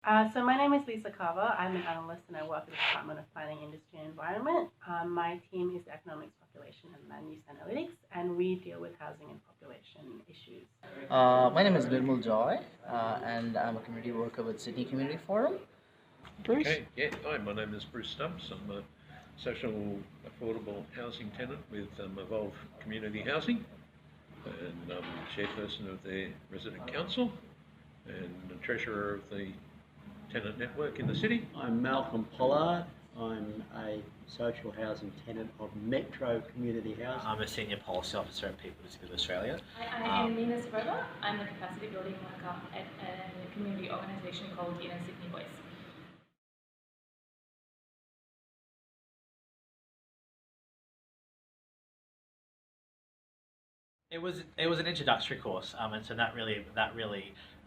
So my name is Lisa Carver. I'm an analyst and I work at the Department of Planning, Industry and Environment. My team is Economics, Population and Land Use Analytics, and we deal with housing and population issues. My name is Nirmal Joy, and I'm a community worker with Sydney Community Forum. Bruce? Okay, yeah. Hi, my name is Bruce Stubbs. I'm a social affordable housing tenant with Evolve Community Housing, and I'm chairperson of their resident council and the treasurer of the tenant network in the city. I'm Malcolm Pollard. I'm a social housing tenant of Metro Community Housing. I'm a senior policy officer at People Disability Australia. I am Nina Sbrova. I'm the capacity building worker at a community organisation called Inner Sydney Voice. It was an introductory course, and so that really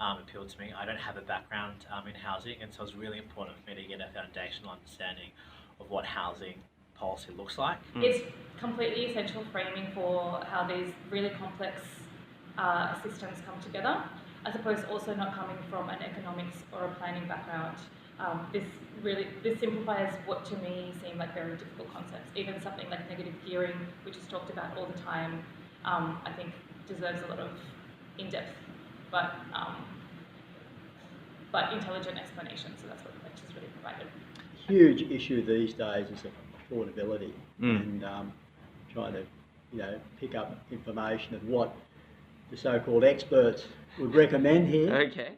appealed to me. I don't have a background in housing, and so it was really important for me to get a foundational understanding of what housing policy looks like. It's completely essential framing for how these really complex systems come together. I suppose also not coming from an economics or a planning background. This simplifies what to me seem like very difficult concepts. Even something like negative gearing, which is talked about all the time, I think deserves a lot of in-depth but intelligent explanation. So that's what the lectures really provided. Huge issue these days is affordability and trying to pick up information of what the so-called experts would recommend here. Okay.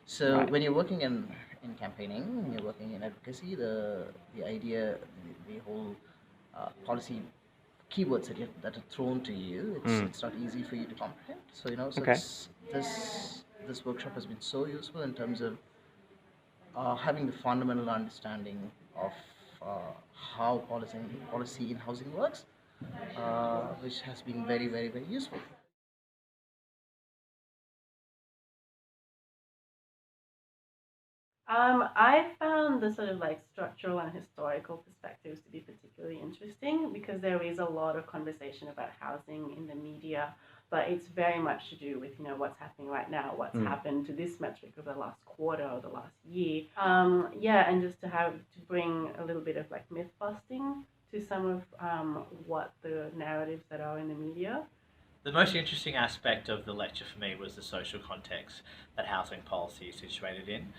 So when you're working in campaigning, when you're working in advocacy, the idea, the whole policy keywords that are thrown to you, it's not easy for you to comprehend. So this workshop has been so useful in terms of having the fundamental understanding of how policy in housing works, which has been very, very, very useful. I found the sort of like structural and historical perspectives to be particularly interesting because there is a lot of conversation about housing in the media, but it's very much to do with what's happening right now, what's happened to this metric over the last quarter or the last year. And just to bring a little bit of like myth busting to some of what the narratives that are in the media. The most interesting aspect of the lecture for me was the social context that housing policy is situated in.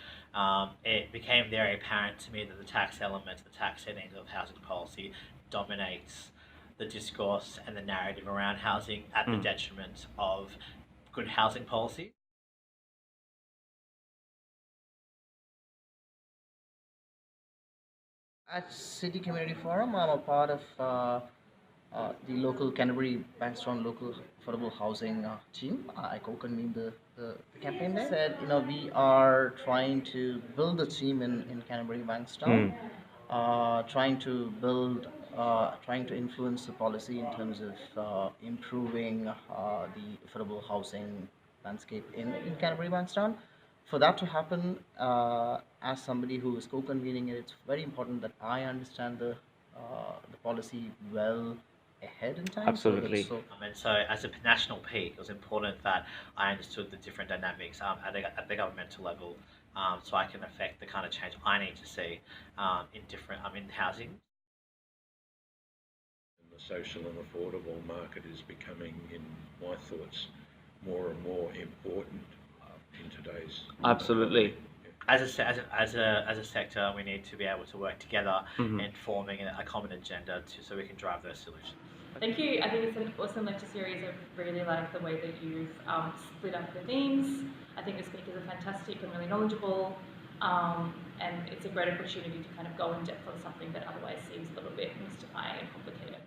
It became very apparent to me that the tax element, the tax settings of housing policy dominates the discourse and the narrative around housing at the detriment of good housing policy. At City Community Forum, I'm a part of the local Canterbury Bankstown local affordable housing team. I co-convened the campaign there. Said, we are trying to build a team in Canterbury Bankstown, trying to influence the policy in terms of improving the affordable housing landscape in Canterbury Bankstown. For that to happen, as somebody who is co-convening it, it's very important that I understand the policy well ahead in time. Absolutely. And so as a national peak, it was important that I understood the different dynamics at the governmental level, so I can affect the kind of change I need to see in housing. And the social and affordable market is becoming, in my thoughts, more and more important in today's. Absolutely. As a sector, we need to be able to work together in forming a common agenda so we can drive those solutions. Thank you. I think it's an awesome lecture series. I really like the way that you've split up the themes. I think the speakers are fantastic and really knowledgeable, and it's a great opportunity to kind of go in depth on something that otherwise seems a little bit mystifying and complicated.